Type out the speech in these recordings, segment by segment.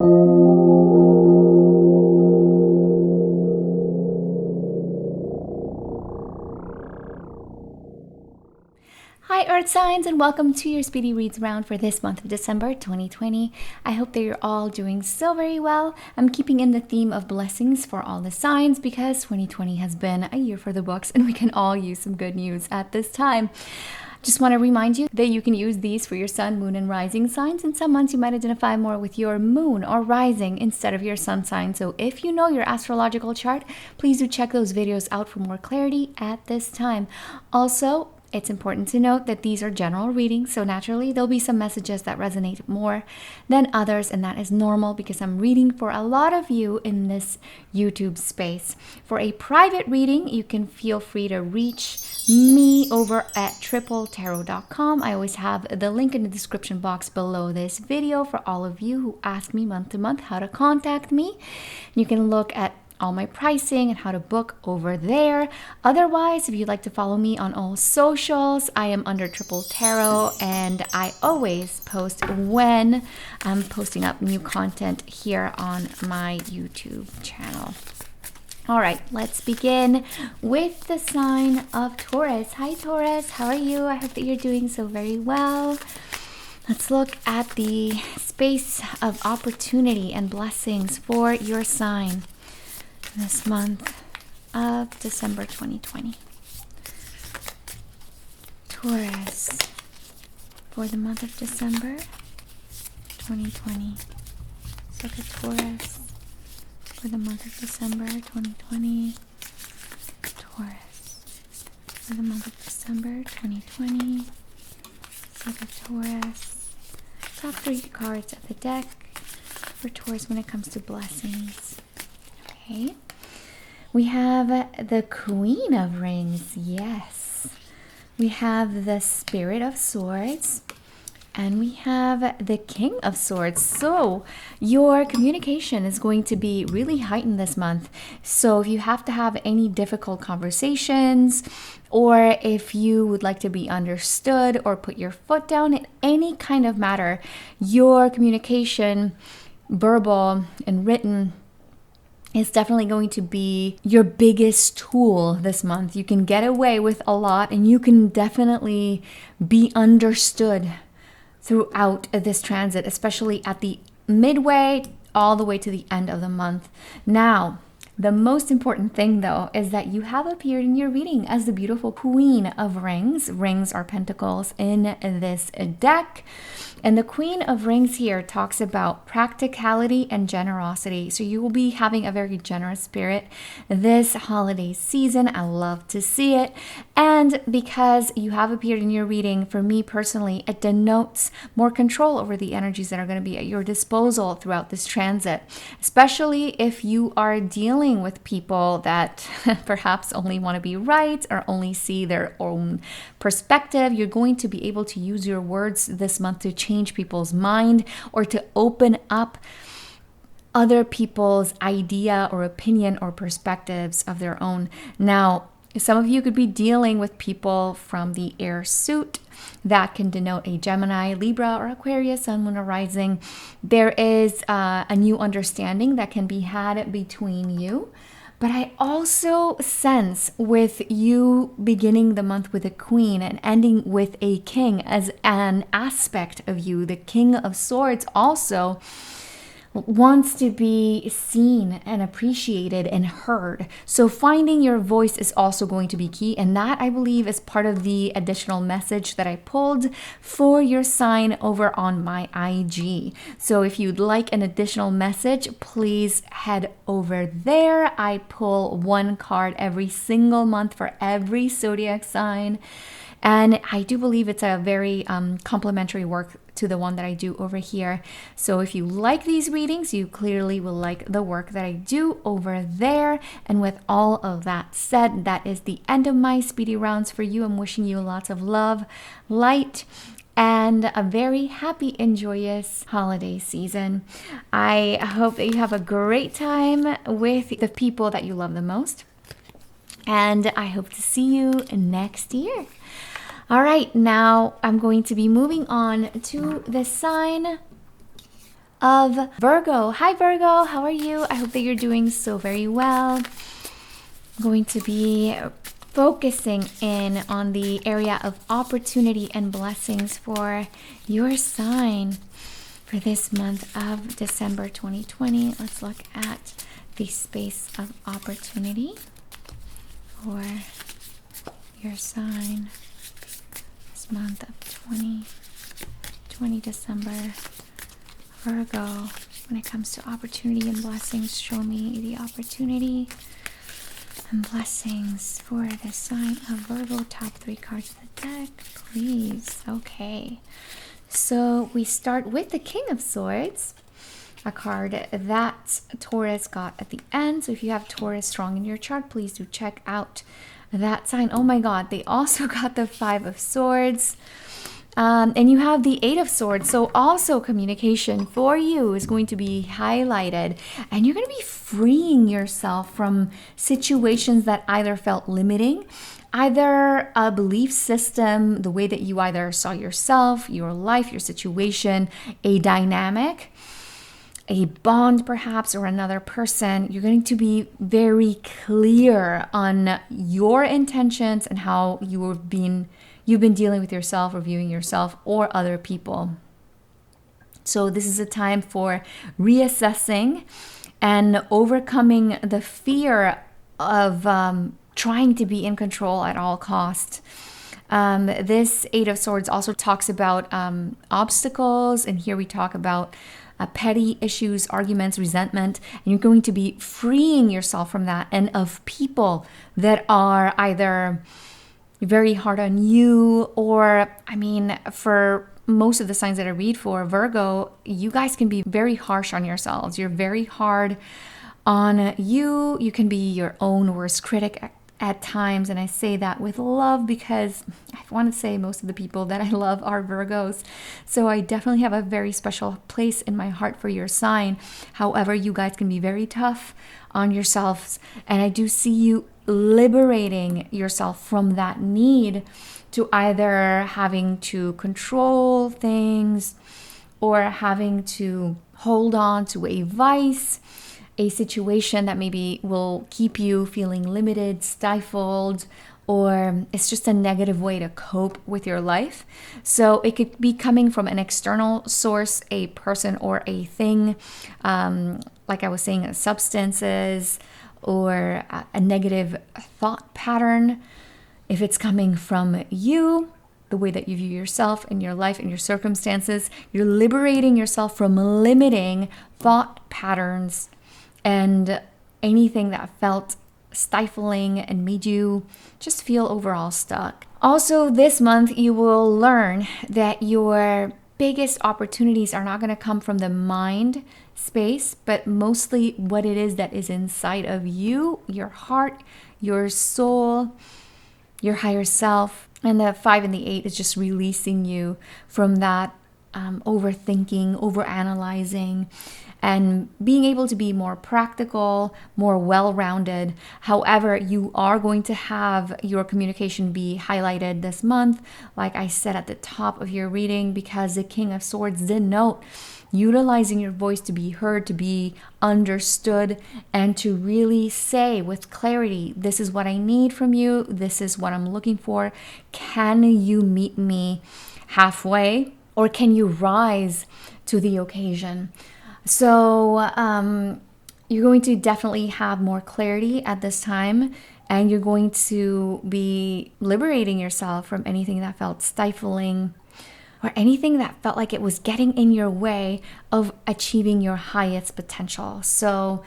Hi Earth signs, and welcome to your Speedy Reads round for this month of December 2020. I hope that you're all doing so very well. I'm keeping in the theme of blessings for all the signs because 2020 has been a year for the books and we can all use some good news at this time. Just want to remind you that you can use these for your sun, moon, and rising signs. In some months, you might identify more with your moon or rising instead of your sun sign. So if you know your astrological chart, please do check those videos out for more clarity at this time. Also, it's important to note that these are general readings, so naturally there'll be some messages that resonate more than others, and that is normal because I'm reading for a lot of you in this YouTube space. For a private reading, you can feel free to reach me over at tripletarot.com. I always have the link in the description box below this video for all of you who ask me month to month how to contact me. You can look at all my pricing and how to book over there. Otherwise, if you'd like to follow me on all socials, I am under Triple Tarot, and I always post when I'm posting up new content here on my YouTube channel. All right, let's begin with the sign of Taurus. Hi Taurus, how are you? I hope that you're doing so very well. Let's look at the space of opportunity and blessings for your sign this month of December 2020. Taurus, for the month of December 2020. Let's look at Taurus for the month of December 2020. Taurus, for the month of December 2020. Let's look at Taurus. Top 3 cards of the deck for Taurus when it comes to blessings. Okay. We have the Queen of Rings, yes. We have the Spirit of Swords, and we have the King of Swords. So your communication is going to be really heightened this month. So if you have to have any difficult conversations, or if you would like to be understood or put your foot down in any kind of matter, your communication, verbal and written, is definitely going to be your biggest tool this month. You can get away with a lot, and you can definitely be understood throughout this transit, especially at the midway all the way to the end of the month. Now, the most important thing, though, is that you have appeared in your reading as the beautiful Queen of Rings. Rings are pentacles in this deck. And the Queen of Rings here talks about practicality and generosity. So you will be having a very generous spirit this holiday season. I love to see it. And because you have appeared in your reading, for me personally, it denotes more control over the energies that are going to be at your disposal throughout this transit, especially if you are dealing with people that perhaps only want to be right or only see their own perspective. You're going to be able to use your words this month to change people's mind or to open up other people's idea or opinion or perspectives of their own. Now, some of you could be dealing with people from the air suit. That can denote a Gemini, Libra, or Aquarius, Sun, Moon, or Rising. There is a new understanding that can be had between you. But I also sense with you beginning the month with a queen and ending with a king as an aspect of you, the King of Swords also wants to be seen and appreciated and heard. So finding your voice is also going to be key. And that, I believe, is part of the additional message that I pulled for your sign over on my IG. So if you'd like an additional message, please head over there. I pull one card every single month for every zodiac sign. And I do believe it's a very complementary work to the one that I do over here. So if you like these readings, you clearly will like the work that I do over there. And with all of that said, that is the end of my speedy rounds for you. I'm wishing you lots of love, light, and a very happy and joyous holiday season. I hope that you have a great time with the people that you love the most. And I hope to see you next year. All right, now I'm going to be moving on to the sign of Virgo. Hi Virgo, how are you? I hope that you're doing so very well. I'm going to be focusing in on the area of opportunity and blessings for your sign for this month of December 2020. Let's look at the space of opportunity for your sign this month of 2020 December. Virgo, when it comes to opportunity and blessings, show me the opportunity and blessings for the sign of Virgo. Top 3 cards of the deck, please. Okay, so we start with the King of Swords, a card that Taurus got at the end. So if you have Taurus strong in your chart, please do check out that sign. Oh my god, they also got the 5 of Swords. And you have the 8 of Swords. So also communication for you is going to be highlighted. And you're going to be freeing yourself from situations that either felt limiting, either a belief system, the way that you either saw yourself, your life, your situation, a dynamic, a bond perhaps, or another person. You're going to be very clear on your intentions and how you've been dealing with yourself or viewing yourself or other people. So this is a time for reassessing and overcoming the fear of trying to be in control at all costs. This 8 of Swords also talks about obstacles, and here we talk about petty issues, arguments, resentment, and you're going to be freeing yourself from that and of people that are either very hard on you, or for most of the signs that I read for Virgo, you guys can be very harsh on yourselves. You're very hard on you. You can be your own worst critic at times, and I say that with love because I want to say most of the people that I love are Virgos. So I definitely have a very special place in my heart for your sign. However, you guys can be very tough on yourselves, and I do see you liberating yourself from that need to either having to control things or having to hold on to a vice, a situation that maybe will keep you feeling limited, stifled, or it's just a negative way to cope with your life. So it could be coming from an external source, a person or a thing, like I was saying, substances, or a negative thought pattern. If it's coming from you, the way that you view yourself and your life and your circumstances, you're liberating yourself from limiting thought patterns and anything that felt stifling and made you just feel overall stuck. Also, this month, you will learn that your biggest opportunities are not going to come from the mind space, but mostly what it is that is inside of you, your heart, your soul, your higher self. And the 5 and the 8 is just releasing you from that overthinking, overanalyzing, and being able to be more practical, more well-rounded. However, you are going to have your communication be highlighted this month, like I said at the top of your reading, because the King of Swords denote utilizing your voice to be heard, to be understood, and to really say with clarity, this is what I need from you, this is what I'm looking for. Can you meet me halfway, or can you rise to the occasion? So you're going to definitely have more clarity at this time, and you're going to be liberating yourself from anything that felt stifling or anything that felt like it was getting in your way of achieving your highest potential. So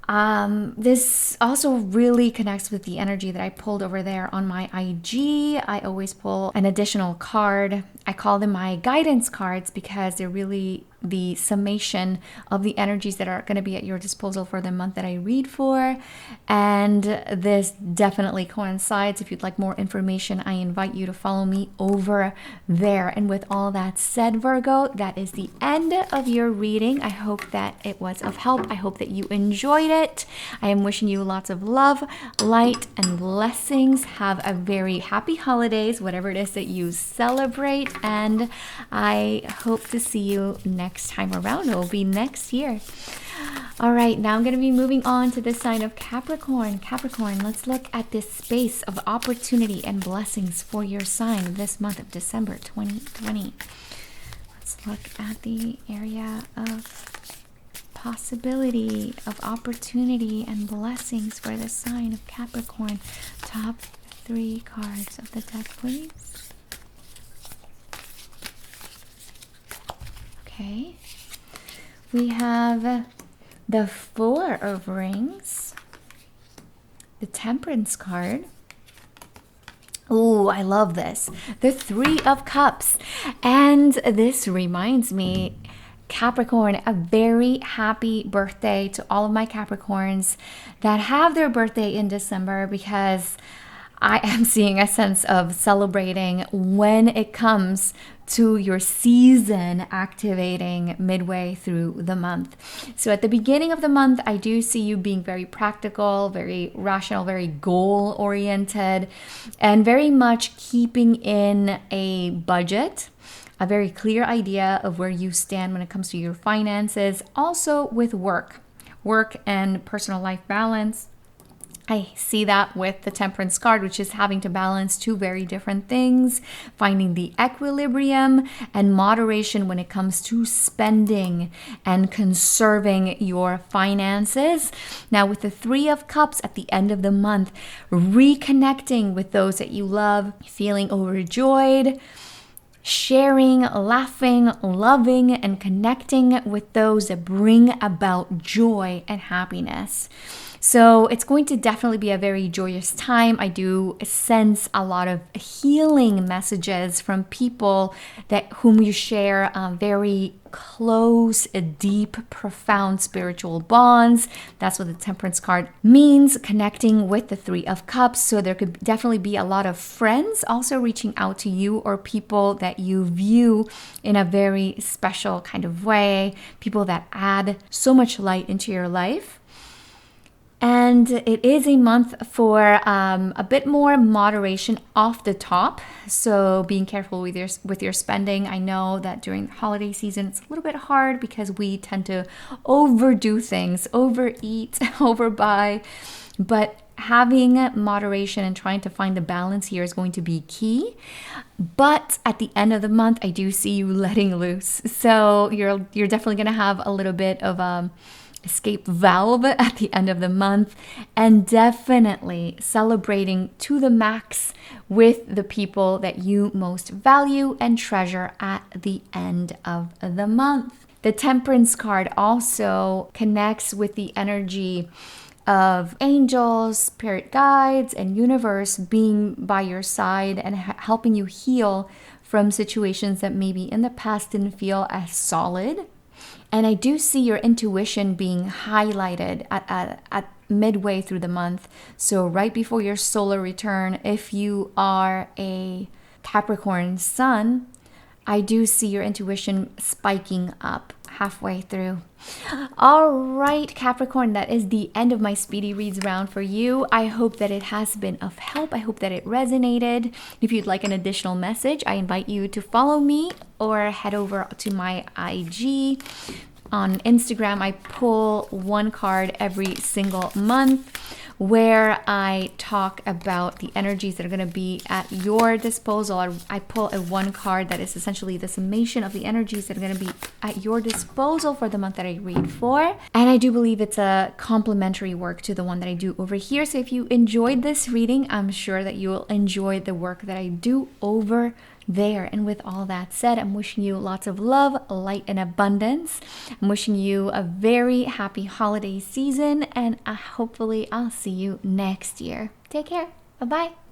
this also really connects with the energy that I pulled over there on my IG. I always pull an additional card. I call them my guidance cards because they're really the summation of the energies that are going to be at your disposal for the month that I read for. And this definitely coincides. If you'd like more information, I invite you to follow me over there. And with all that said, Virgo, that is the end of your reading. I hope that it was of help. I hope that you enjoyed it. I am wishing you lots of love, light, and blessings. Have a very happy holidays, whatever it is that you celebrate. And I hope to see you next next time around. It will be next year. All right, now I'm going to be moving on to the sign of Capricorn. Capricorn, let's look at this space of opportunity and blessings for your sign this month of December 2020. Let's look at the area of possibility, of opportunity and blessings for the sign of Capricorn. Top 3 cards of the deck, please. Okay. We have the 4 of Rings, the Temperance card. Oh, I love this. The 3 of Cups. And this reminds me, Capricorn, a very happy birthday to all of my Capricorns that have their birthday in December, because I am seeing a sense of celebrating when it comes to your season activating midway through the month. So at the beginning of the month, I do see you being very practical, very rational, very goal oriented, and very much keeping in a budget, a very clear idea of where you stand when it comes to your finances. Also with work and personal life balance. I see that with the Temperance card, which is having to balance 2 very different things, finding the equilibrium and moderation when it comes to spending and conserving your finances. Now, with the 3 of Cups at the end of the month, reconnecting with those that you love, feeling overjoyed, sharing, laughing, loving, and connecting with those that bring about joy and happiness. So it's going to definitely be a very joyous time. I do sense a lot of healing messages from people that whom you share very close, deep, profound spiritual bonds. That's what the Temperance card means, connecting with the 3 of Cups. So there could definitely be a lot of friends also reaching out to you, or people that you view in a very special kind of way, people that add so much light into your life. And it is a month for a bit more moderation off the top. So being careful with your spending. I know that during the holiday season, it's a little bit hard because we tend to overdo things, overeat, overbuy. But having moderation and trying to find the balance here is going to be key. But at the end of the month, I do see you letting loose. So you're definitely going to have a little bit of escape valve at the end of the month, and definitely celebrating to the max with the people that you most value and treasure at the end of the month. The Temperance card also connects with the energy of angels, spirit guides, and universe being by your side and helping you heal from situations that maybe in the past didn't feel as solid. And I do see your intuition being highlighted at midway through the month. So right before your solar return, if you are a Capricorn sun, I do see your intuition spiking up halfway through. All right, Capricorn, that is the end of my Speedy Reads round for you. I hope that it has been of help. I hope that it resonated. If you'd like an additional message, I invite you to follow me or head over to my IG. On Instagram, I pull 1 card every single month where I talk about the energies that are going to be at your disposal. I pull a 1 card that is essentially the summation of the energies that are going to be at your disposal for the month that I read for. And I do believe it's a complementary work to the one that I do over here. So if you enjoyed this reading, I'm sure that you will enjoy the work that I do over there. And with all that said, I'm wishing you lots of love, light, and abundance. I'm wishing you a very happy holiday season, and hopefully I'll see you next year. Take care. Bye-bye.